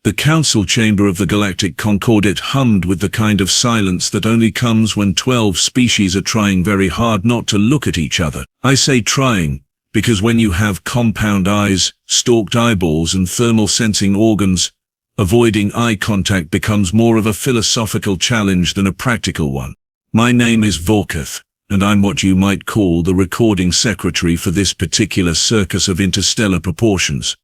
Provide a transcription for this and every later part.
The council chamber of the Galactic Concordat hummed with the kind of silence that only comes when 12 species are trying very hard not to look at each other. I say trying, because when you have compound eyes, stalked eyeballs and thermal sensing organs, avoiding eye contact becomes more of a philosophical challenge than a practical one. My name is Vorketh, and I'm what you might call the recording secretary for this particular circus of interstellar proportions.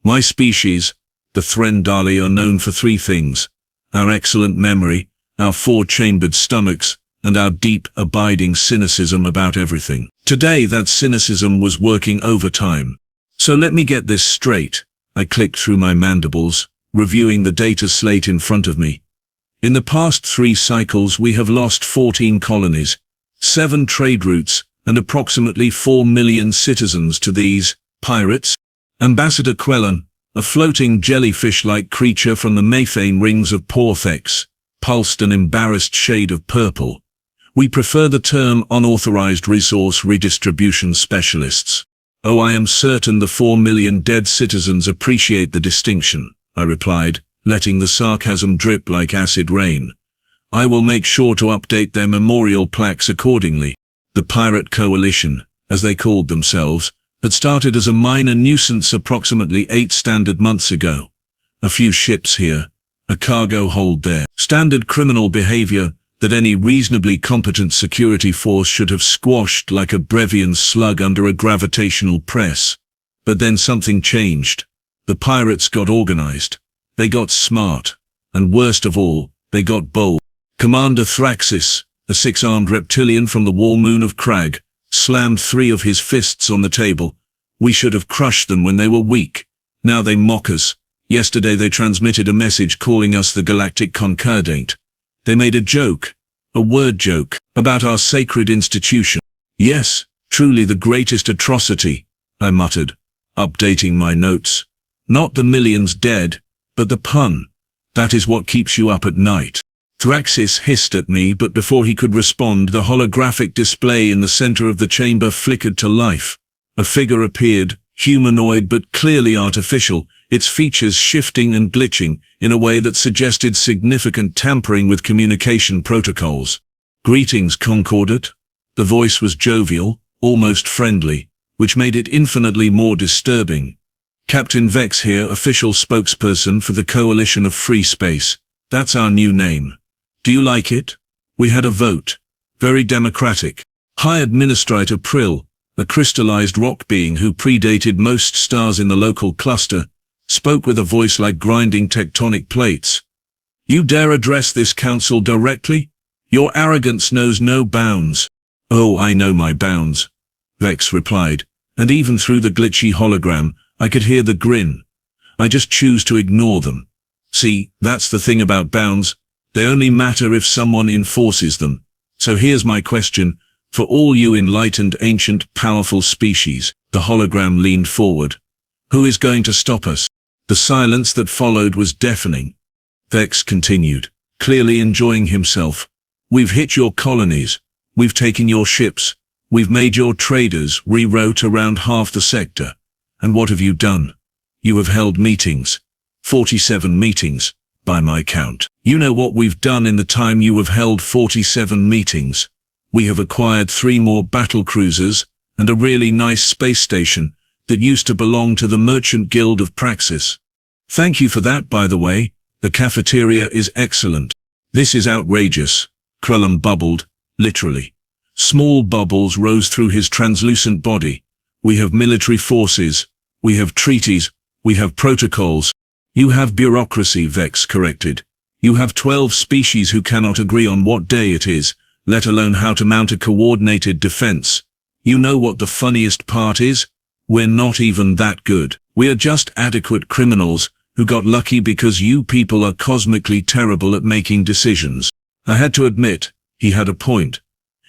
My species, the Threndali, are known for 3 things: our excellent memory, our 4-chambered stomachs, and our deep, abiding cynicism about everything. Today that cynicism was working overtime. So let me get this straight. I clicked through my mandibles, reviewing the data slate in front of me. In the past 3 cycles we have lost 14 colonies, 7 trade routes, and approximately 4 million citizens to these pirates. Ambassador Quellan, a floating jellyfish-like creature from the methane rings of Vorketh, pulsed an embarrassed shade of purple. We prefer the term unauthorized resource redistribution specialists. Oh, I am certain the 4 million dead citizens appreciate the distinction, I replied, letting the sarcasm drip like acid rain. I will make sure to update their memorial plaques accordingly. The Pirate Coalition, as they called themselves, had started as a minor nuisance approximately 8 standard months ago. A few ships here, a cargo hold there. Standard criminal behavior that any reasonably competent security force should have squashed like a Brevian slug under a gravitational press. But then something changed. The pirates got organized. They got smart. And worst of all, they got bold. Commander Thraxis, a 6-armed reptilian from the war moon of Krall, slammed 3 of his fists on the table. We should have crushed them when they were weak. Now they mock us. Yesterday they transmitted a message calling us the Galactic Concordat. They made a joke, a word joke, about our sacred institution. Yes, truly the greatest atrocity, I muttered, updating my notes. Not the millions dead, but the pun. That is what keeps you up at night. Thraxis hissed at me, but before he could respond, the holographic display in the center of the chamber flickered to life. A figure appeared, humanoid but clearly artificial, its features shifting and glitching in a way that suggested significant tampering with communication protocols. Greetings, Concordat. The voice was jovial, almost friendly, which made it infinitely more disturbing. Captain Vex here, official spokesperson for the Coalition of Free Space. That's our new name. Do you like it? We had a vote. Very democratic. High Administrator Krill, a crystallized rock being who predated most stars in the local cluster, spoke with a voice like grinding tectonic plates. You dare address this council directly? Your arrogance knows no bounds. Oh, I know my bounds, Vex replied, and even through the glitchy hologram, I could hear the grin. I just choose to ignore them. See, that's the thing about bounds. They only matter if someone enforces them. So here's my question. For all you enlightened, ancient, powerful species, the hologram leaned forward. Who is going to stop us? The silence that followed was deafening. Vex continued, clearly enjoying himself. We've hit your colonies. We've taken your ships. We've made your traders reroute around half the sector. And what have you done? You have held meetings. 47 meetings, by my count. You know what we've done in the time you have held 47 meetings. We have acquired 3 more battle cruisers, and a really nice space station that used to belong to the Merchant Guild of Praxis. Thank you for that, by the way. The cafeteria is excellent. This is outrageous, Krall bubbled, literally. Small bubbles rose through his translucent body. We have military forces. We have treaties. We have protocols. You have bureaucracy, Vex corrected. You have 12 species who cannot agree on what day it is, let alone how to mount a coordinated defense. You know what the funniest part is? We're not even that good. We are just adequate criminals who got lucky because you people are cosmically terrible at making decisions. I had to admit, he had a point.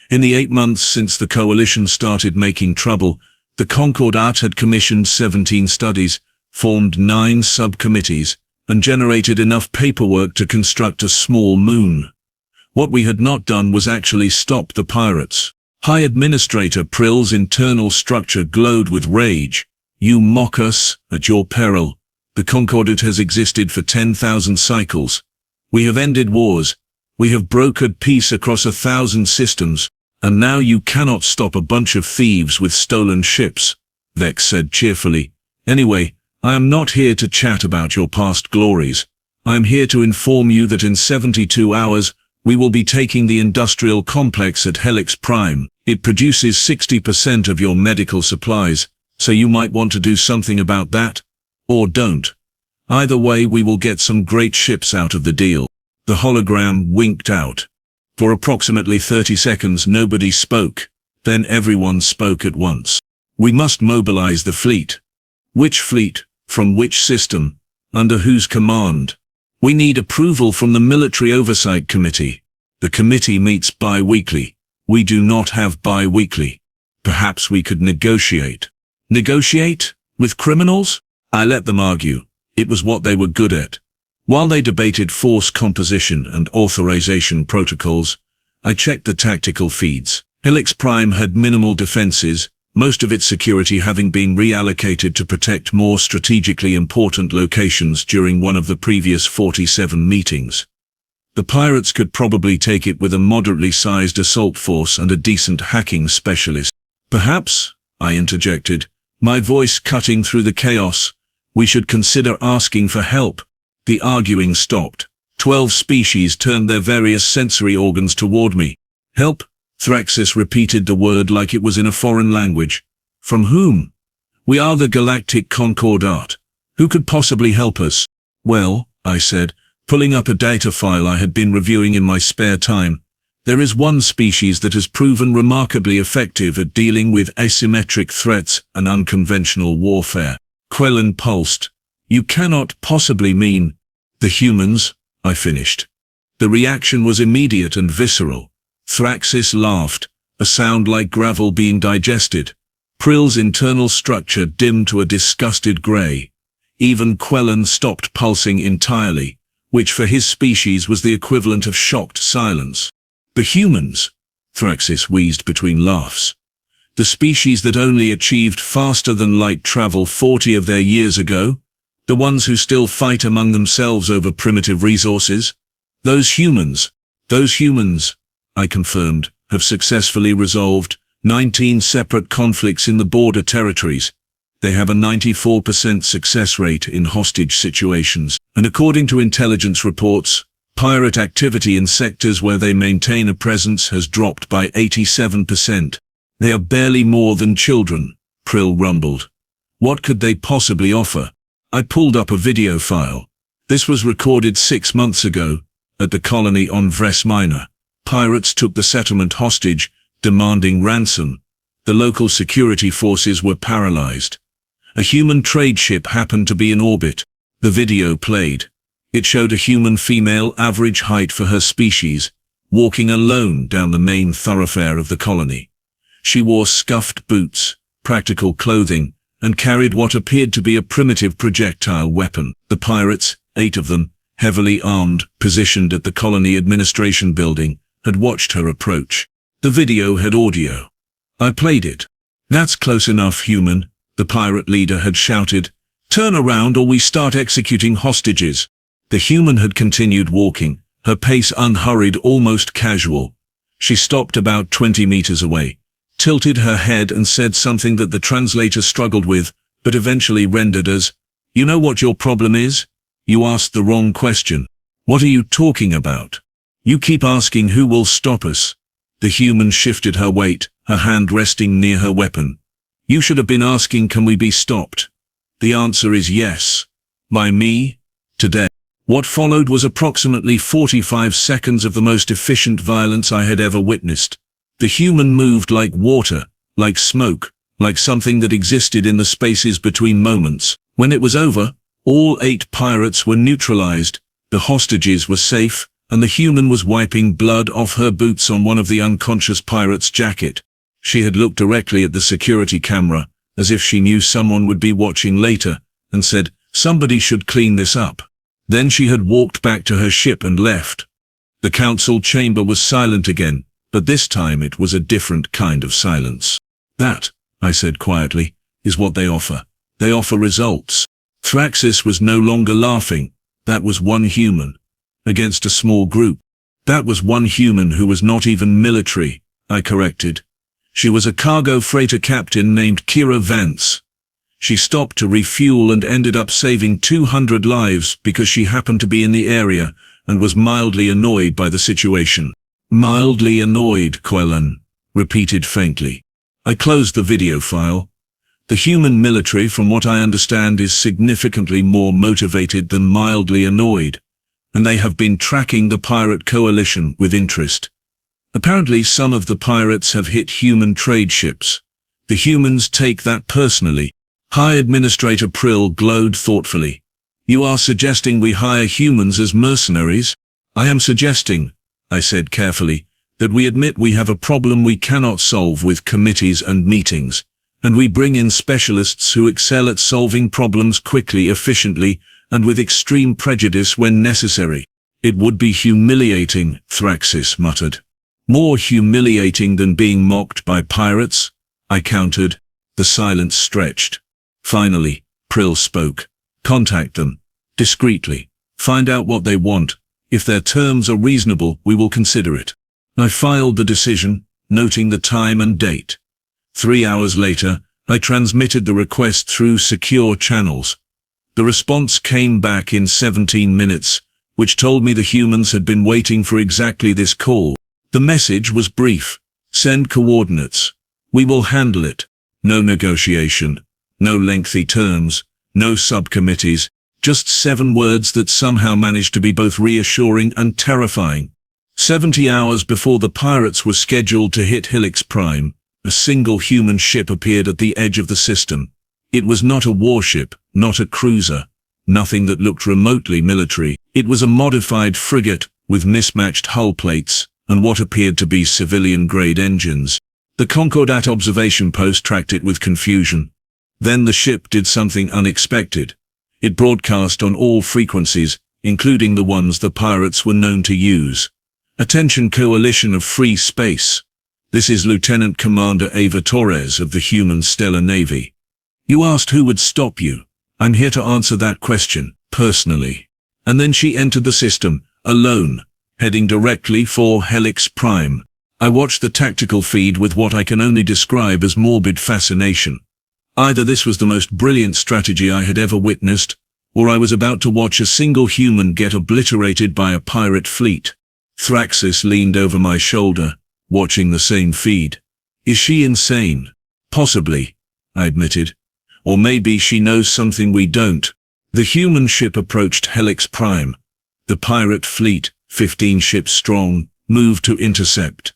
In the 8 months since the Coalition started making trouble, the Concordat had commissioned 17 studies, formed 9 subcommittees, and generated enough paperwork to construct a small moon. What we had not done was actually stop the pirates. High Administrator Prill's internal structure glowed with rage. You mock us, at your peril. The Concordat has existed for 10,000 cycles. We have ended wars. We have brokered peace across 1,000 systems. And now you cannot stop a bunch of thieves with stolen ships, Vex said cheerfully. Anyway, I am not here to chat about your past glories. I am here to inform you that in 72 hours, we will be taking the industrial complex at Helix Prime. It produces 60% of your medical supplies, so you might want to do something about that. Or don't. Either way, we will get some great ships out of the deal. The hologram winked out. For approximately 30 seconds nobody spoke. Then everyone spoke at once. We must mobilize the fleet. Which fleet? From which system? Under whose command? We need approval from the Military Oversight Committee. The committee meets bi-weekly. We do not have bi-weekly. Perhaps we could negotiate. Negotiate? With criminals? I let them argue. It was what they were good at. While they debated force composition and authorization protocols, I checked the tactical feeds. Helix Prime had minimal defenses, most of its security having been reallocated to protect more strategically important locations during one of the previous 47 meetings. The pirates could probably take it with a moderately sized assault force and a decent hacking specialist. Perhaps, I interjected, my voice cutting through the chaos, we should consider asking for help. The arguing stopped. 12 species turned their various sensory organs toward me. Help? Thraxis repeated the word like it was in a foreign language. From whom? We are the Galactic Concordat. Who could possibly help us? Well, I said, pulling up a data file I had been reviewing in my spare time. There is one species that has proven remarkably effective at dealing with asymmetric threats and unconventional warfare. Quellen pulsed. You cannot possibly mean the humans, I finished. The reaction was immediate and visceral. Thraxis laughed, a sound like gravel being digested. Prill's internal structure dimmed to a disgusted grey. Even Quellen stopped pulsing entirely, which for his species was the equivalent of shocked silence. The humans, Thraxis wheezed between laughs. The species that only achieved faster than light travel 40 of their years ago? The ones who still fight among themselves over primitive resources? Those humans, I confirmed, have successfully resolved 19 separate conflicts in the border territories. They have a 94% success rate in hostage situations, and according to intelligence reports, pirate activity in sectors where they maintain a presence has dropped by 87%. They are barely more than children, Prill rumbled. What could they possibly offer? I pulled up a video file. This was recorded 6 months ago, at the colony on Vres Minor. Pirates took the settlement hostage, demanding ransom. The local security forces were paralyzed. A human trade ship happened to be in orbit. The video played. It showed a human female average height for her species, walking alone down the main thoroughfare of the colony. She wore scuffed boots, practical clothing, and carried what appeared to be a primitive projectile weapon. The pirates, 8 of them, heavily armed, positioned at the colony administration building, had watched her approach. The video had audio. I played it. That's close enough, human, the pirate leader had shouted. Turn around or we start executing hostages. The human had continued walking, her pace unhurried, almost casual. She stopped about 20 meters away, tilted her head and said something that the translator struggled with, but eventually rendered as, "You know what your problem is? You asked the wrong question. What are you talking about? You keep asking who will stop us." The human shifted her weight, her hand resting near her weapon. "You should have been asking, can we be stopped? The answer is yes. By me? Today." What followed was approximately 45 seconds of the most efficient violence I had ever witnessed. The human moved like water, like smoke, like something that existed in the spaces between moments. When it was over, all 8 pirates were neutralized, the hostages were safe, and the human was wiping blood off her boots on one of the unconscious pirate's jacket. She had looked directly at the security camera, as if she knew someone would be watching later, and said, "Somebody should clean this up." Then she had walked back to her ship and left. The council chamber was silent again, but this time it was a different kind of silence. "That," I said quietly, "is what they offer. They offer results." Thraxis was no longer laughing. That was one human. Against a small group. That was one human who was not even military, I corrected. She was a cargo freighter captain named Vance. She stopped to refuel and ended up saving 200 lives because she happened to be in the area and was mildly annoyed by the situation. Mildly annoyed, Quellan repeated faintly. I closed the video file. The human military, from what I understand, is significantly more motivated than mildly annoyed, and they have been tracking the pirate coalition with interest. Apparently some of the pirates have hit human trade ships. The humans take that personally. High Administrator Krall glowed thoughtfully. You are suggesting we hire humans as mercenaries? I am suggesting, I said carefully, that we admit we have a problem we cannot solve with committees and meetings, and we bring in specialists who excel at solving problems quickly, efficiently, and with extreme prejudice when necessary. It would be humiliating, Thraxis muttered. More humiliating than being mocked by pirates? I countered. The silence stretched. Finally, Krall spoke. Contact them. Discreetly. Find out what they want. If their terms are reasonable, we will consider it. I filed the decision, noting the time and date. 3 hours later, I transmitted the request through secure channels. The response came back in 17 minutes, which told me the humans had been waiting for exactly this call. The message was brief. Send coordinates. We will handle it. No negotiation. No lengthy terms. No subcommittees. Just 7 words that somehow managed to be both reassuring and terrifying. 70 hours before the pirates were scheduled to hit Helix Prime, a single human ship appeared at the edge of the system. It was not a warship, not a cruiser, nothing that looked remotely military. It was a modified frigate with mismatched hull plates and what appeared to be civilian-grade engines. The Concordat observation post tracked it with confusion. Then the ship did something unexpected. It broadcast on all frequencies, including the ones the pirates were known to use. Attention Coalition of Free Space. This is Lieutenant Commander Ava Torres of the Human Stellar Navy. You asked who would stop you. I'm here to answer that question, personally. And then she entered the system, alone, heading directly for Helix Prime. I watched the tactical feed with what I can only describe as morbid fascination. Either this was the most brilliant strategy I had ever witnessed, or I was about to watch a single human get obliterated by a pirate fleet. Thraxis leaned over my shoulder, watching the same feed. Is she insane? Possibly, I admitted. Or maybe she knows something we don't. The human ship approached Helix Prime. The pirate fleet, 15 ships strong, moved to intercept.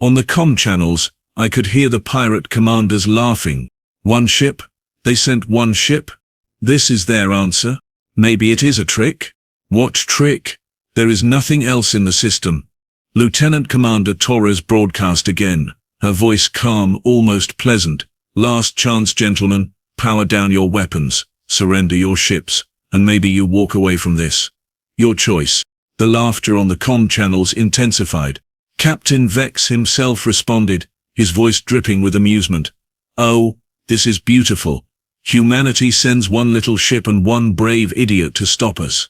On the comm channels, I could hear the pirate commanders laughing. One ship? They sent one ship? This is their answer? Maybe it is a trick? What trick? There is nothing else in the system. Lieutenant Commander Torres broadcast again, her voice calm, almost pleasant. Last chance, gentlemen. Power down your weapons, surrender your ships, and maybe you walk away from this. Your choice. The laughter on the comm channels intensified. Captain Vex himself responded, his voice dripping with amusement. Oh, this is beautiful. Humanity sends one little ship and one brave idiot to stop us.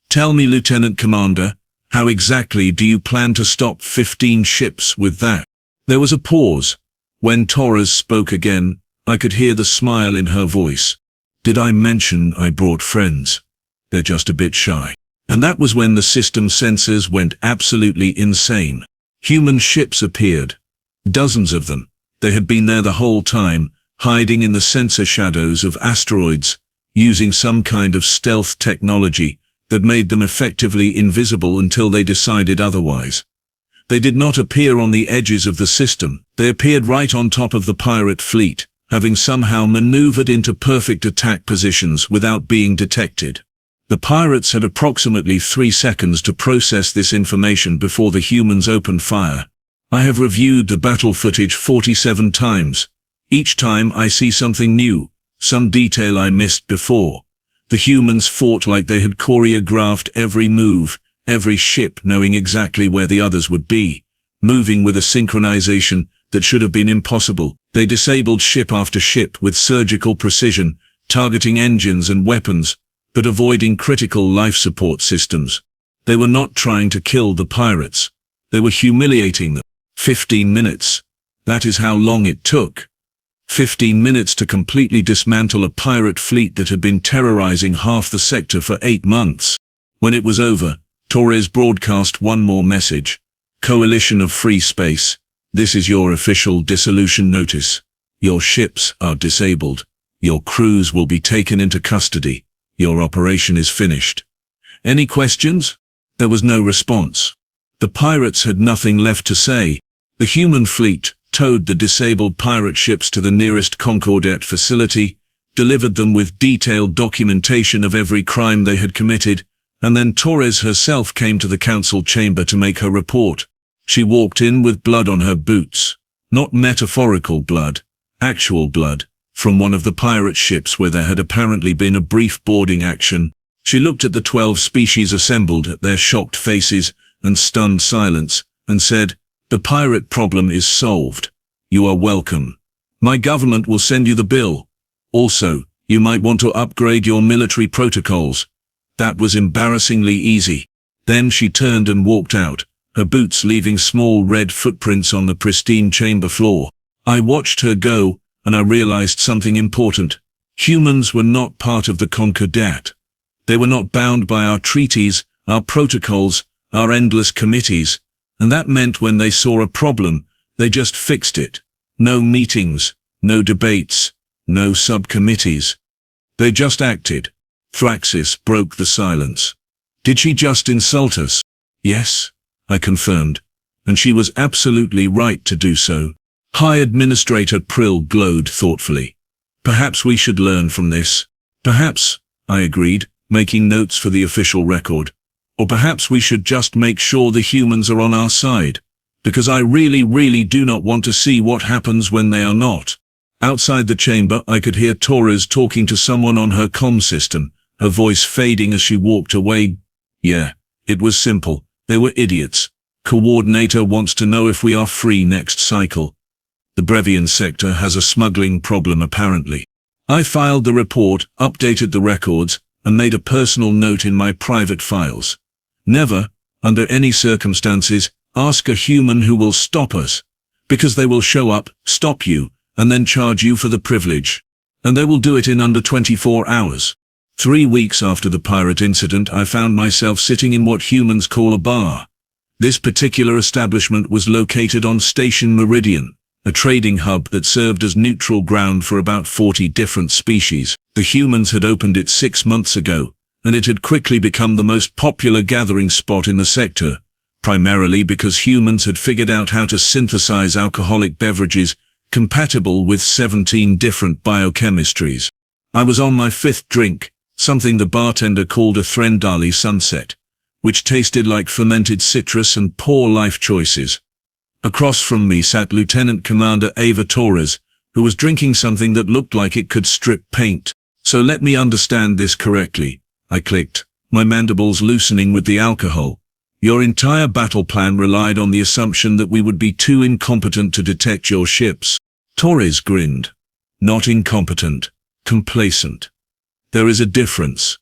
Tell me, Lieutenant Commander, how exactly do you plan to stop 15 ships with that? There was a pause. When Torres spoke again, I could hear the smile in her voice. Did I mention I brought friends? They're just a bit shy. And that was when the system sensors went absolutely insane. Human ships appeared. Dozens of them. They had been there the whole time, hiding in the sensor shadows of asteroids, using some kind of stealth technology that made them effectively invisible until they decided otherwise. They did not appear on the edges of the system. They appeared right on top of the pirate fleet, having somehow maneuvered into perfect attack positions without being detected. The pirates had approximately 3 seconds to process this information before the humans opened fire. I have reviewed the battle footage 47 times. Each time I see something new, some detail I missed before. The humans fought like they had choreographed every move, every ship knowing exactly where the others would be, moving with a synchronization that should have been impossible. They disabled ship after ship with surgical precision, targeting engines and weapons, but avoiding critical life support systems. They were not trying to kill the pirates. They were humiliating them. 15 minutes. That is how long it took. 15 minutes to completely dismantle a pirate fleet that had been terrorizing half the sector for 8 months. When it was over, Torres broadcast one more message. Coalition of Free Space, this is your official dissolution notice. Your ships are disabled. Your crews will be taken into custody. Your operation is finished. Any questions? There was no response. The pirates had nothing left to say. The human fleet towed the disabled pirate ships to the nearest Concordat facility, delivered them with detailed documentation of every crime they had committed, and then Torres herself came to the council chamber to make her report. She walked in with blood on her boots. Not metaphorical blood, actual blood, from one of the pirate ships where there had apparently been a brief boarding action. She looked at the 12 species assembled at their shocked faces and stunned silence, and said, "The pirate problem is solved. You are welcome. My government will send you the bill. Also, you might want to upgrade your military protocols." That was embarrassingly easy. Then she turned and walked out, her boots leaving small red footprints on the pristine chamber floor. I watched her go, and I realized something important. Humans were not part of the Concordat. They were not bound by our treaties, our protocols, our endless committees, and that meant when they saw a problem, they just fixed it. No meetings, no debates, no subcommittees. They just acted. Thraxis broke the silence. Did she just insult us? Yes, I confirmed, and she was absolutely right to do so. High Administrator Krill glowed thoughtfully. Perhaps we should learn from this. Perhaps, I agreed, making notes for the official record. Or perhaps we should just make sure the humans are on our side, because I really do not want to see what happens when they are not. Outside the chamber, I could hear Torres talking to someone on her comm system, her voice fading as she walked away. Yeah, it was simple. They were idiots. Coordinator wants to know if we are free next cycle. The Brevian sector has a smuggling problem apparently. I filed the report, updated the records, and made a personal note in my private files. Never, under any circumstances, ask a human who will stop us, because they will show up, stop you, and then charge you for the privilege. And they will do it in under 24 hours. 3 weeks after the pirate incident, I found myself sitting in what humans call a bar. This particular establishment was located on Station Meridian, a trading hub that served as neutral ground for about 40 different species. The humans had opened it 6 months ago, and it had quickly become the most popular gathering spot in the sector, primarily because humans had figured out how to synthesize alcoholic beverages compatible with 17 different biochemistries. I was on my 5th drink, something the bartender called a Threndali Sunset, which tasted like fermented citrus and poor life choices. Across from me sat Lieutenant Commander Ava Torres, who was drinking something that looked like it could strip paint. So let me understand this correctly, I clicked, my mandibles loosening with the alcohol. Your entire battle plan relied on the assumption that we would be too incompetent to detect your ships. Torres grinned. Not incompetent, complacent. There is a difference.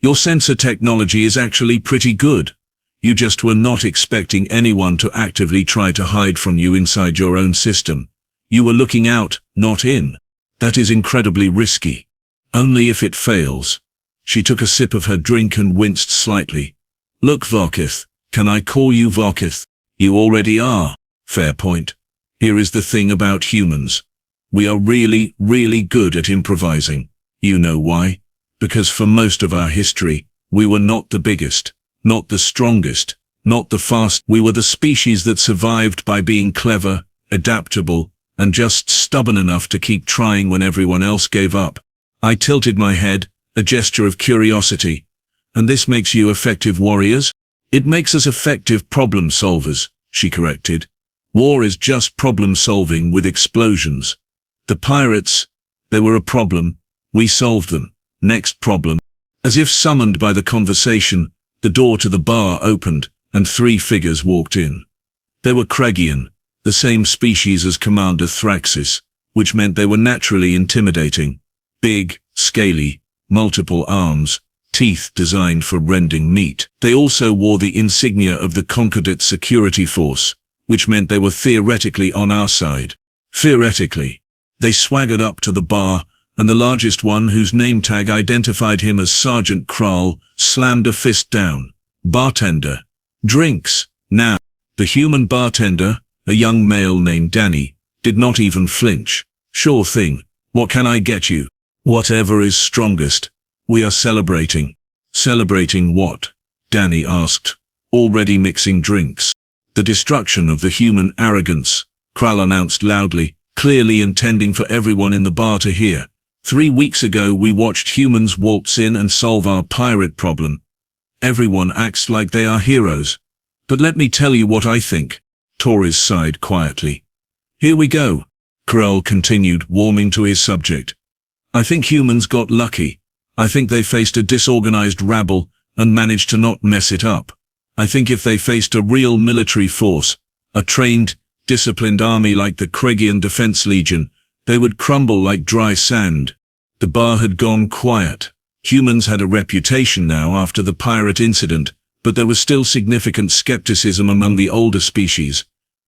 Your sensor technology is actually pretty good. You just were not expecting anyone to actively try to hide from you inside your own system. You were looking out, not in. That is incredibly risky. Only if it fails. She took a sip of her drink and winced slightly. Look, Vorketh, can I call you Vorketh? You already are. Fair point. Here is the thing about humans. We are really good at improvising. You know why? Because for most of our history, we were not the biggest, not the strongest, not the fast. We were the species that survived by being clever, adaptable, and just stubborn enough to keep trying when everyone else gave up. I tilted my head, a gesture of curiosity. And this makes you effective warriors? It makes us effective problem solvers, she corrected. War is just problem solving with explosions. The pirates, they were a problem. We solved them. Next problem. As if summoned by the conversation, the door to the bar opened, and 3 figures walked in. They were Kregian, the same species as Commander Thraxis, which meant they were naturally intimidating. Big, scaly, multiple arms, teeth designed for rending meat. They also wore the insignia of the Concordat security force, which meant they were theoretically on our side. Theoretically. They swaggered up to the bar, and the largest one, whose name tag identified him as Sergeant Krall, slammed a fist down. Bartender. Drinks. Now. The human bartender, a young male named Danny, did not even flinch. Sure thing. What can I get you? Whatever is strongest. We are celebrating. Celebrating what? Danny asked, already mixing drinks. The destruction of the human arrogance, Krall announced loudly, clearly intending for everyone in the bar to hear. 3 weeks ago we watched humans waltz in and solve our pirate problem. Everyone acts like they are heroes. But let me tell you what I think. Torres sighed quietly. Here we go. Krall continued, warming to his subject. I think humans got lucky. I think they faced a disorganized rabble and managed to not mess it up. I think if they faced a real military force, a trained, disciplined army like the Krallian Defense Legion, they would crumble like dry sand. The bar had gone quiet. Humans had a reputation now after the pirate incident, but there was still significant skepticism among the older species.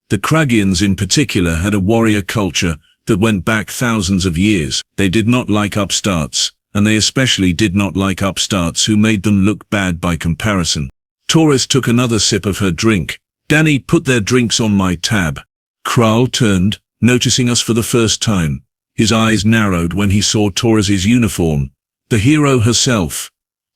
The Krallians in particular had a warrior culture that went back thousands of years. They did not like upstarts, and they especially did not like upstarts who made them look bad by comparison. Torres took another sip of her drink. Danny, put their drinks on my tab. Krall turned, noticing us for the first time. His eyes narrowed when he saw Torres's uniform. The hero herself.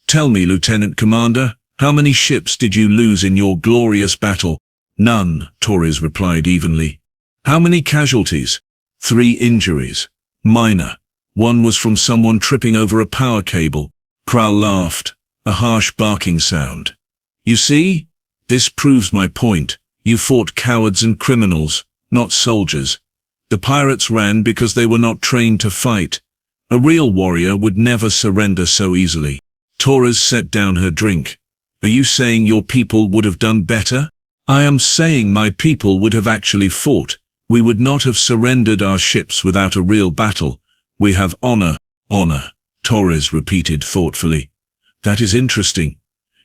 Tell me, Lieutenant Commander, how many ships did you lose in your glorious battle? None, Torres replied evenly. How many casualties? 3 injuries. Minor. One was from someone tripping over a power cable. Krall laughed, a harsh barking sound. You see? This proves my point. You fought cowards and criminals, not soldiers. The pirates ran because they were not trained to fight. A real warrior would never surrender so easily. Torres set down her drink. Are you saying your people would have done better? I am saying my people would have actually fought. We would not have surrendered our ships without a real battle. We have honor. Honor, Torres repeated thoughtfully. That is interesting.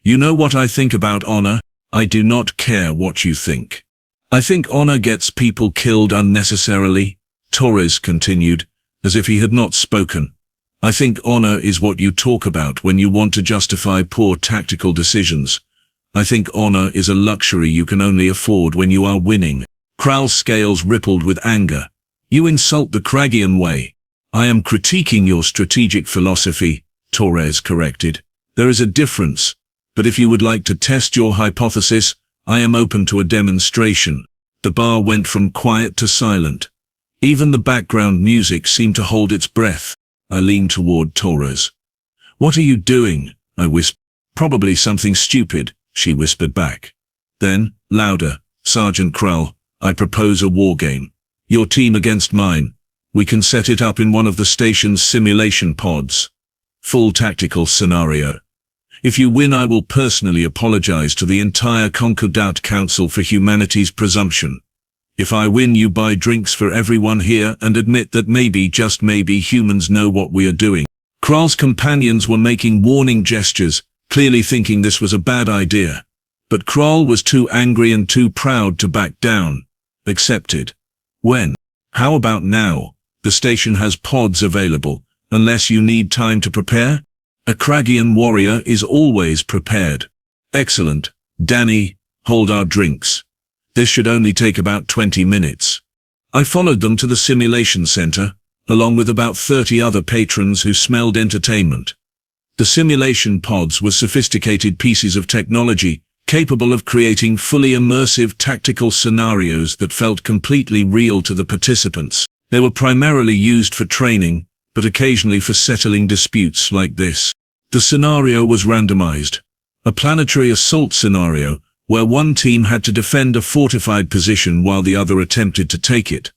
You know what I think about honor? I do not care what you think. I think honor gets people killed unnecessarily, Torres continued, as if he had not spoken. I think honor is what you talk about when you want to justify poor tactical decisions. I think honor is a luxury you can only afford when you are winning. Krall's scales rippled with anger. You insult the Krallian way. I am critiquing your strategic philosophy, Torres corrected. There is a difference, but if you would like to test your hypothesis, I am open to a demonstration. The bar went from quiet to silent. Even the background music seemed to hold its breath. I leaned toward Torres. What are you doing? I whispered. Probably something stupid, she whispered back. Then, louder, Sergeant Krall, I propose a war game. Your team against mine. We can set it up in one of the station's simulation pods. Full tactical scenario. If you win, I will personally apologize to the entire Concordat Council for humanity's presumption. If I win, you buy drinks for everyone here and admit that maybe, just maybe, humans know what we are doing. Krall's companions were making warning gestures, clearly thinking this was a bad idea. But Krall was too angry and too proud to back down. Accepted. When? How about now? The station has pods available, unless you need time to prepare? A Krallian warrior is always prepared. Excellent. Danny, hold our drinks. This should only take about 20 minutes. I followed them to the simulation center, along with about 30 other patrons who smelled entertainment. The simulation pods were sophisticated pieces of technology, capable of creating fully immersive tactical scenarios that felt completely real to the participants. They were primarily used for training, but occasionally for settling disputes like this. The scenario was randomized. A planetary assault scenario, where one team had to defend a fortified position while the other attempted to take it.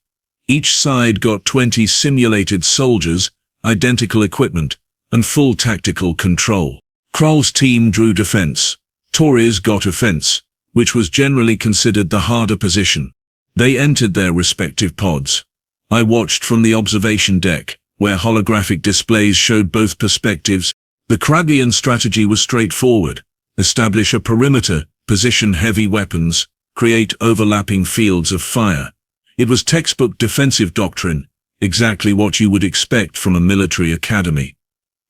Each side got 20 simulated soldiers, identical equipment, and full tactical control. Krall's team drew defense. Torres got offense, which was generally considered the harder position. They entered their respective pods. I watched from the observation deck, where holographic displays showed both perspectives. The Krallian strategy was straightforward. Establish a perimeter, position heavy weapons, create overlapping fields of fire. It was textbook defensive doctrine, exactly what you would expect from a military academy.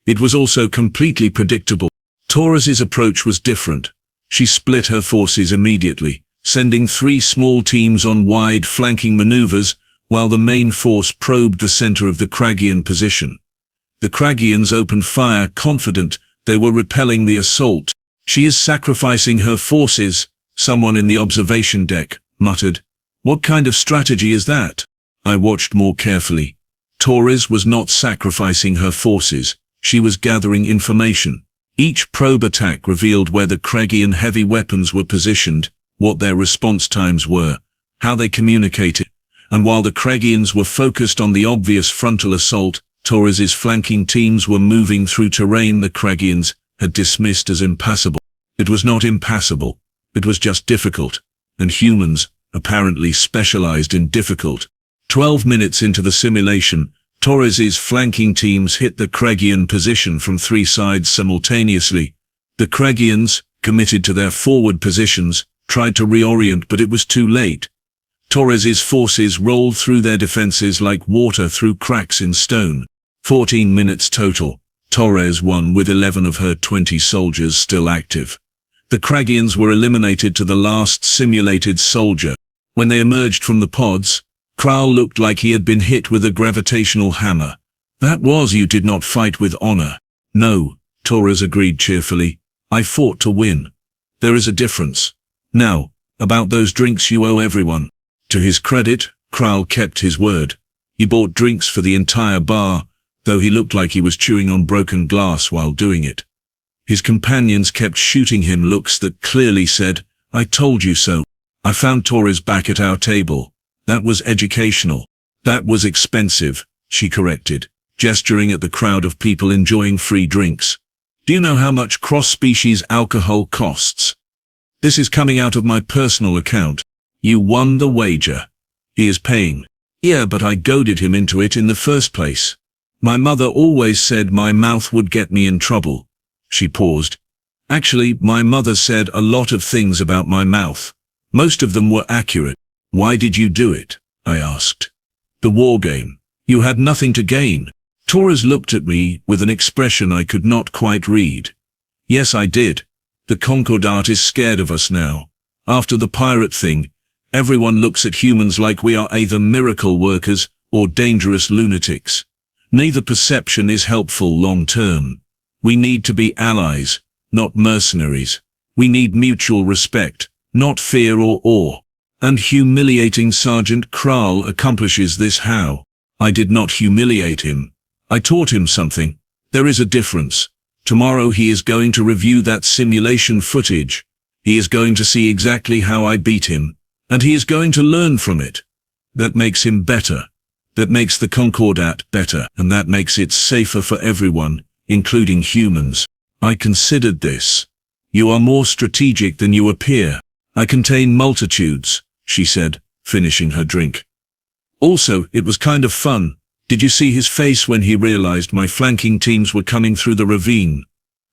It was also completely predictable. Torres's approach was different. She split her forces immediately, sending 3 small teams on wide flanking maneuvers, while the main force probed the center of the Krallian position. The Krallians opened fire, confident they were repelling the assault. "She is sacrificing her forces," someone in the observation deck muttered. "What kind of strategy is that?" I watched more carefully. Torres was not sacrificing her forces. She was gathering information. Each probe attack revealed where the Krallian heavy weapons were positioned, what their response times were, how they communicated. And while the Krallians were focused on the obvious frontal assault, Torres's flanking teams were moving through terrain the Krallians had dismissed as impassable. It was not impassable. It was just difficult. And humans, apparently specialized in difficult. 12 minutes into the simulation, Torres's flanking teams hit the Krallian position from 3 sides simultaneously. The Krallians, committed to their forward positions, tried to reorient, but it was too late. Torres's forces rolled through their defenses like water through cracks in stone. 14 minutes total. Torres won with 11 of her 20 soldiers still active. The Krallians were eliminated to the last simulated soldier. When they emerged from the pods, Krall looked like he had been hit with a gravitational hammer. "That was, you did not fight with honor." "No," Torres agreed cheerfully. "I fought to win. There is a difference. Now, about those drinks you owe everyone." To his credit, Krall kept his word. He bought drinks for the entire bar, though he looked like he was chewing on broken glass while doing it. His companions kept shooting him looks that clearly said, "I told you so." I found Torres back at our table. "That was educational." "That was expensive," she corrected, gesturing at the crowd of people enjoying free drinks. "Do you know how much cross-species alcohol costs? This is coming out of my personal account." "You won the wager. He is paying." "Yeah, but I goaded him into it in the first place. My mother always said my mouth would get me in trouble." She paused. "Actually, my mother said a lot of things about my mouth. Most of them were accurate." "Why did you do it?" I asked. "The war game. You had nothing to gain." Torres looked at me with an expression I could not quite read. "Yes, I did. The Concordat is scared of us now. After the pirate thing, everyone looks at humans like we are either miracle workers or dangerous lunatics. Neither perception is helpful long term. We need to be allies, not mercenaries. We need mutual respect, not fear or awe. And humiliating Sergeant Krall accomplishes this how? I did not humiliate him. I taught him something. There is a difference. Tomorrow he is going to review that simulation footage. He is going to see exactly how I beat him, and he is going to learn from it. That makes him better. That makes the Concordat better, and that makes it safer for everyone, including humans. I considered this. You are more strategic than you appear. I contain multitudes, she said, finishing her drink. Also, it was kind of fun. Did you see his face when he realized my flanking teams were coming through the ravine?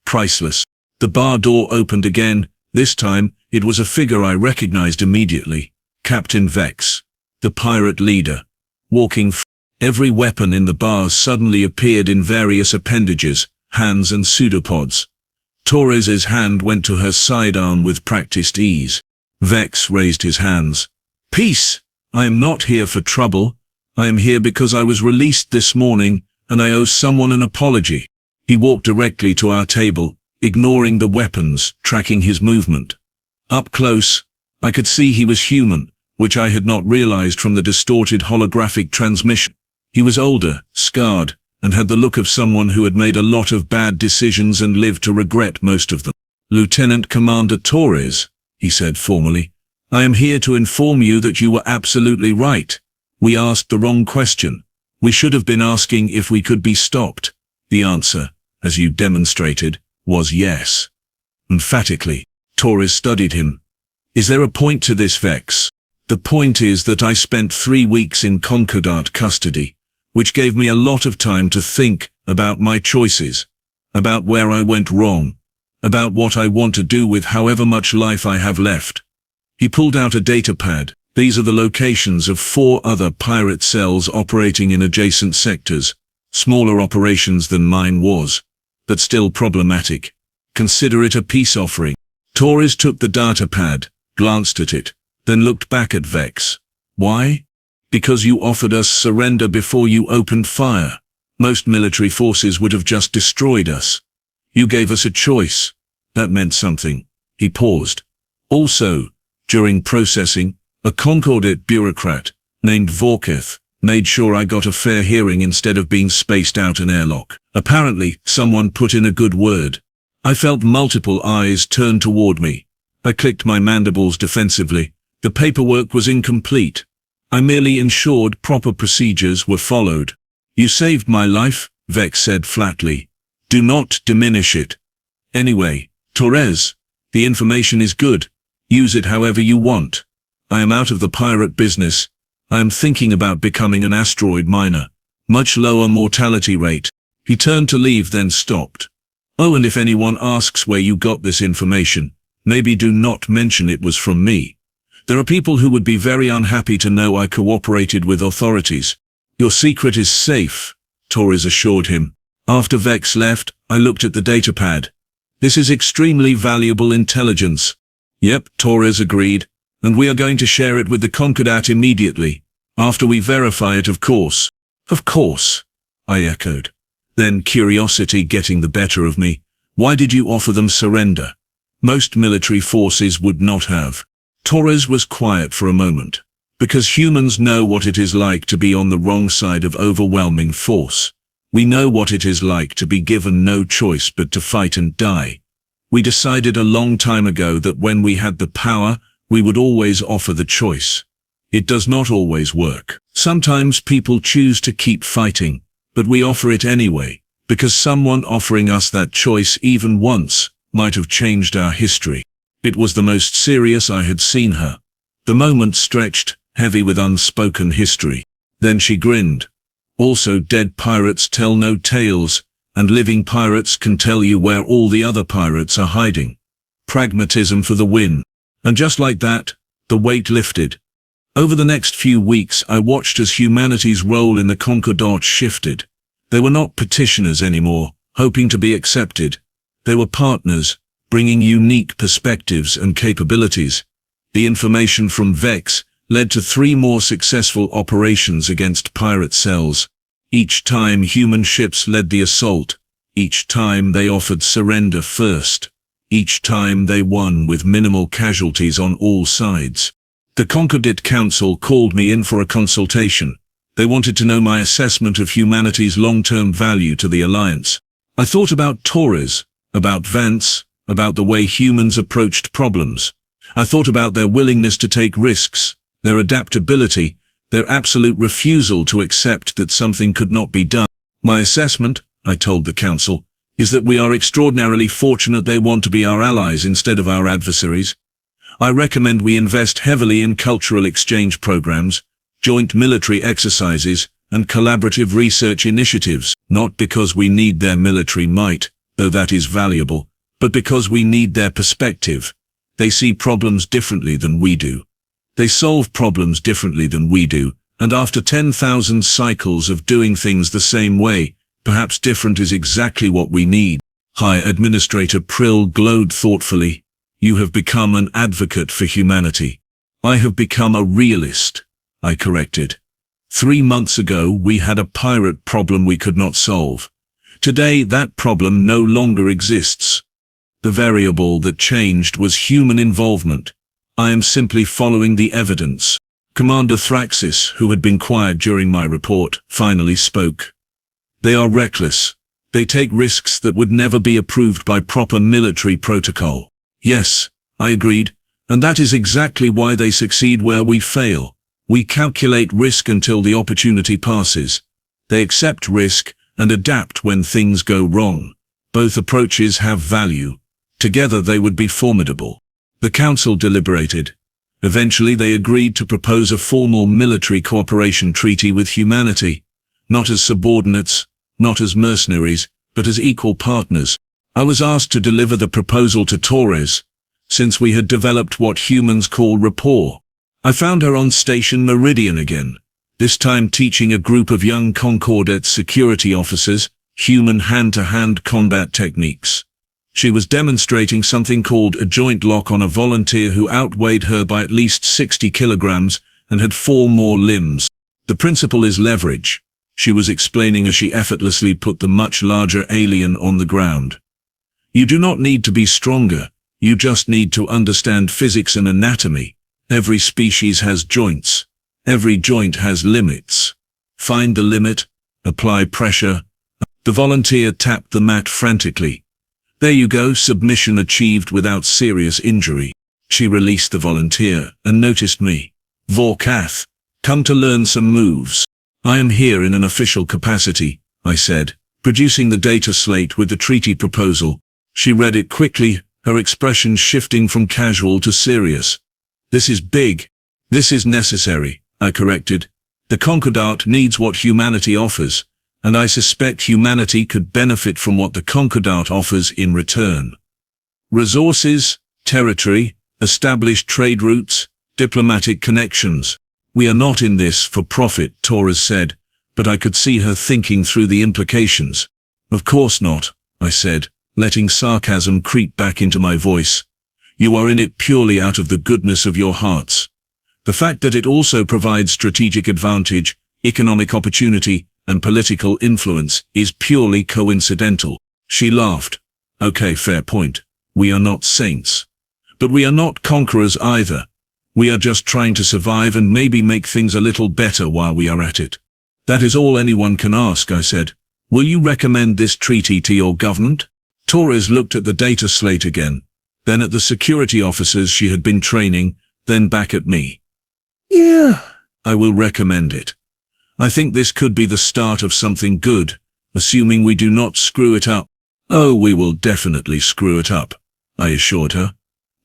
Priceless. The bar door opened again. This time, it was a figure I recognized immediately. Captain Vex, the pirate leader. Walking every weapon in the bars suddenly appeared in various appendages, hands and pseudopods. Torres's hand went to her sidearm with practiced ease. Vex raised his hands. Peace! I am not here for trouble. I am here because I was released this morning, and I owe someone an apology. He walked directly to our table, ignoring the weapons, tracking his movement. Up close, I could see he was human, which I had not realized from the distorted holographic transmission. He was older, scarred, and had the look of someone who had made a lot of bad decisions and lived to regret most of them. Lieutenant Commander Torres, he said formally, I am here to inform you that you were absolutely right. We asked the wrong question. We should have been asking if we could be stopped. The answer, as you demonstrated, was yes. Emphatically, Torres studied him. Is there a point to this, Vex? The point is that I spent 3 weeks in Concordat custody. which gave me a lot of time to think about my choices, about where I went wrong, about what I want to do with however much life I have left. He pulled out a datapad. These are the locations of 4 other pirate cells operating in adjacent sectors, smaller operations than mine was, but still problematic. Consider it a peace offering. Torres took the datapad, glanced at it, then looked back at Vex. Why? Because you offered us surrender before you opened fire. Most military forces would have just destroyed us. You gave us a choice. That meant something. He paused. Also, during processing, a Concordat bureaucrat, named Vorketh, made sure I got a fair hearing instead of being spaced out an airlock. Apparently, someone put in a good word. I felt multiple eyes turn toward me. I clicked my mandibles defensively. The paperwork was incomplete. I merely ensured proper procedures were followed. You saved my life, Vex said flatly. Do not diminish it. Anyway, Torres, the information is good. Use it however you want. I am out of the pirate business. I am thinking about becoming an asteroid miner. Much lower mortality rate. He turned to leave, then stopped. Oh, and if anyone asks where you got this information, maybe do not mention it was from me. There are people who would be very unhappy to know I cooperated with authorities. Your secret is safe, Torres assured him. After Vex left, I looked at the datapad. This is extremely valuable intelligence. Yep, Torres agreed, and we are going to share it with the Concordat immediately. After we verify it, of course. Of course, I echoed. Then curiosity getting the better of me. Why did you offer them surrender? Most military forces would not have. Torres was quiet for a moment. Because humans know what it is like to be on the wrong side of overwhelming force. We know what it is like to be given no choice but to fight and die. We decided a long time ago that when we had the power, we would always offer the choice. It does not always work. Sometimes people choose to keep fighting, but we offer it anyway, because someone offering us that choice even once might have changed our history. It was the most serious I had seen her. The moment stretched, heavy with unspoken history. Then she grinned. Also, dead pirates tell no tales, and living pirates can tell you where all the other pirates are hiding. Pragmatism for the win. And just like that, the weight lifted. Over the next few weeks, I watched as humanity's role in the Concordat shifted. They were not petitioners anymore, hoping to be accepted. They were partners, bringing unique perspectives and capabilities. The information from Vex led to 3 more successful operations against pirate cells. Each time human ships led the assault. Each time they offered surrender first. Each time they won with minimal casualties on all sides. The Concordat Council called me in for a consultation. They wanted to know my assessment of humanity's long-term value to the Alliance. I thought about Torres, about Vance, about the way humans approached problems. I thought about their willingness to take risks, their adaptability, their absolute refusal to accept that something could not be done. My assessment, I told the Council, is that we are extraordinarily fortunate they want to be our allies instead of our adversaries. I recommend we invest heavily in cultural exchange programs, joint military exercises, and collaborative research initiatives, not because we need their military might, though that is valuable, but because we need their perspective. They see problems differently than we do. They solve problems differently than we do, and after 10,000 cycles of doing things the same way, perhaps different is exactly what we need. High Administrator Krall glowed thoughtfully. You have become an advocate for humanity. I have become a realist, I corrected. 3 months ago, we had a pirate problem we could not solve. Today, that problem no longer exists. The variable that changed was human involvement. I am simply following the evidence. Commander Thraxis, who had been quiet during my report, finally spoke. They are reckless. They take risks that would never be approved by proper military protocol. Yes, I agreed, and that is exactly why they succeed where we fail. We calculate risk until the opportunity passes. They accept risk and adapt when things go wrong. Both approaches have value. Together they would be formidable. The Council deliberated. Eventually they agreed to propose a formal military cooperation treaty with humanity. Not as subordinates, not as mercenaries, but as equal partners. I was asked to deliver the proposal to Torres, since we had developed what humans call rapport. I found her on Station Meridian again, this time teaching a group of young Concordat security officers human hand-to-hand combat techniques. She was demonstrating something called a joint lock on a volunteer who outweighed her by at least 60 kilograms and had 4 more limbs. The principle is leverage, she was explaining as she effortlessly put the much larger alien on the ground. You do not need to be stronger, you just need to understand physics and anatomy. Every species has joints. Every joint has limits. Find the limit, apply pressure. The volunteer tapped the mat frantically. There you go, submission achieved without serious injury. She released the volunteer and noticed me. Vorketh, come to learn some moves. I am here in an official capacity, I said, producing the data slate with the treaty proposal. She read it quickly, her expression shifting from casual to serious. This is big. This is necessary, I corrected. The Concordat needs what humanity offers, and I suspect humanity could benefit from what the Concordat offers in return. Resources, territory, established trade routes, diplomatic connections. We are not in this for profit, Torres said, but I could see her thinking through the implications. Of course not, I said, letting sarcasm creep back into my voice. You are in it purely out of the goodness of your hearts. The fact that it also provides strategic advantage, economic opportunity, and political influence is purely coincidental. She laughed. Okay, fair point. We are not saints. But we are not conquerors either. We are just trying to survive and maybe make things a little better while we are at it. That is all anyone can ask, I said. Will you recommend this treaty to your government? Torres looked at the data slate again, then at the security officers she had been training, then back at me. Yeah, I will recommend it. I think this could be the start of something good, assuming we do not screw it up. Oh, we will definitely screw it up, I assured her.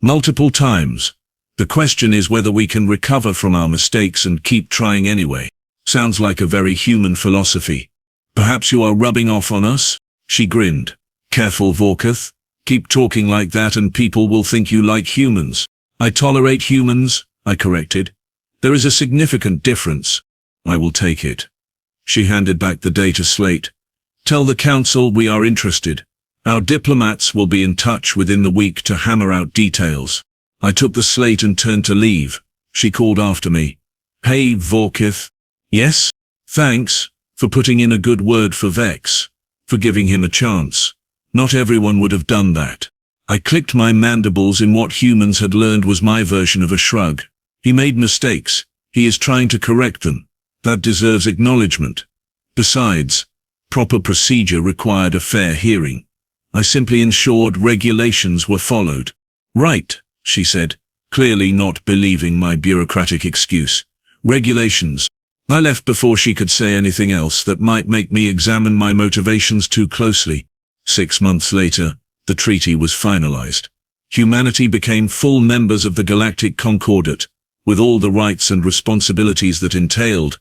Multiple times. The question is whether we can recover from our mistakes and keep trying anyway. Sounds like a very human philosophy. Perhaps you are rubbing off on us? She grinned. Careful, Vorketh. Keep talking like that and people will think you like humans. I tolerate humans, I corrected. There is a significant difference. I will take it. She handed back the data slate. Tell the council we are interested. Our diplomats will be in touch within the week to hammer out details. I took the slate and turned to leave. She called after me. Hey, Vorketh. Yes? Thanks, for putting in a good word for Vex. For giving him a chance. Not everyone would have done that. I clicked my mandibles in what humans had learned was my version of a shrug. He made mistakes. He is trying to correct them. That deserves acknowledgement. Besides, proper procedure required a fair hearing. I simply ensured regulations were followed. Right, she said, clearly not believing my bureaucratic excuse. Regulations. I left before she could say anything else that might make me examine my motivations too closely. 6 months later, the treaty was finalized. Humanity became full members of the Galactic Concordat, with all the rights and responsibilities that entailed.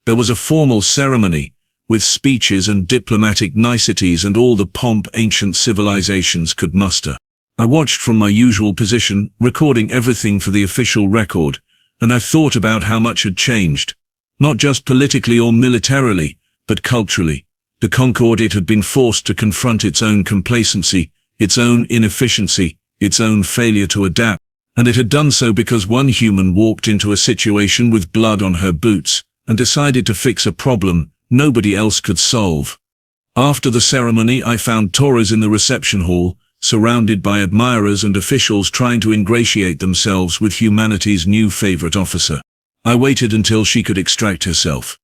There was a formal ceremony, with speeches and diplomatic niceties and all the pomp ancient civilizations could muster. I watched from my usual position, recording everything for the official record, and I thought about how much had changed. Not just politically or militarily, but culturally. The Concordat had been forced to confront its own complacency, its own inefficiency, its own failure to adapt, and it had done so because one human walked into a situation with blood on her boots and decided to fix a problem nobody else could solve. After the ceremony, I found Torres in the reception hall, surrounded by admirers and officials trying to ingratiate themselves with humanity's new favorite officer. I waited until she could extract herself.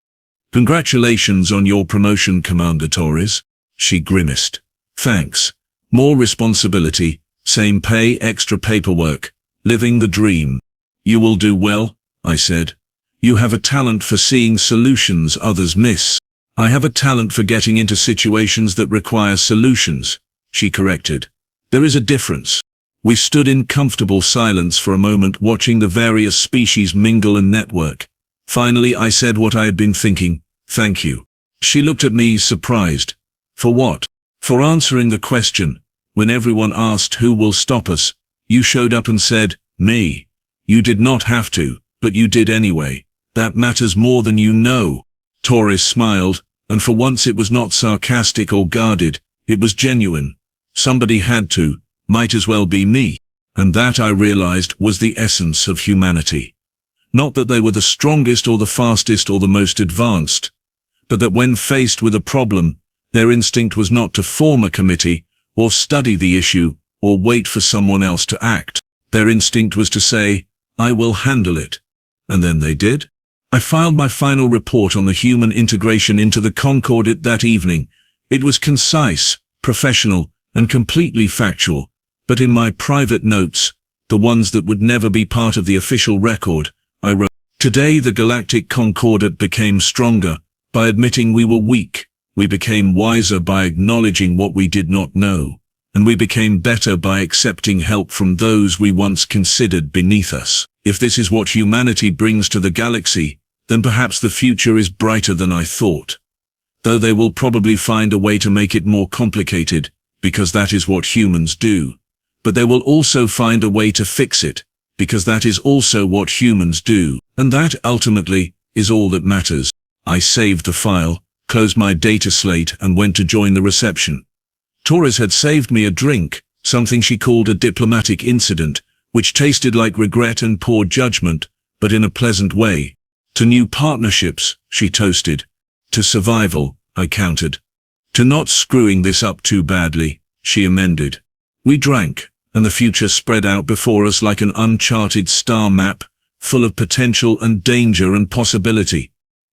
Congratulations on your promotion, Commander Torres. She grimaced. Thanks. More responsibility, same pay, extra paperwork. Living the dream. You will do well, I said. You have a talent for seeing solutions others miss. I have a talent for getting into situations that require solutions, she corrected. There is a difference. We stood in comfortable silence for a moment, watching the various species mingle and network. Finally, I said what I had been thinking. Thank you. She looked at me, surprised. For what? For answering the question. When everyone asked who will stop us, you showed up and said, me. You did not have to, but you did anyway. That matters more than you know. Torres smiled, and for once it was not sarcastic or guarded, it was genuine. Somebody had to, might as well be me. And that, I realized, was the essence of humanity. Not that they were the strongest or the fastest or the most advanced, but that when faced with a problem, their instinct was not to form a committee, or study the issue, or wait for someone else to act. Their instinct was to say, I will handle it. And then they did. I filed my final report on the human integration into the Concordat that evening. It was concise, professional, and completely factual, but in my private notes, the ones that would never be part of the official record, I wrote, today the Galactic Concordat became stronger by admitting we were weak. We became wiser by acknowledging what we did not know, and we became better by accepting help from those we once considered beneath us. If this is what humanity brings to the galaxy, then perhaps the future is brighter than I thought. Though they will probably find a way to make it more complicated, because that is what humans do. But they will also find a way to fix it, because that is also what humans do. And that, ultimately, is all that matters. I saved the file, closed my data slate, and went to join the reception. Torres had saved me a drink, something she called a diplomatic incident, which tasted like regret and poor judgment, but in a pleasant way. To new partnerships, she toasted. To survival, I countered. To not screwing this up too badly, she amended. We drank, and the future spread out before us like an uncharted star map, full of potential and danger and possibility.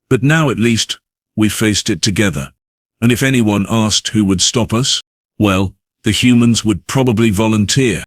But now at least, we faced it together. And if anyone asked who would stop us, well, the humans would probably volunteer.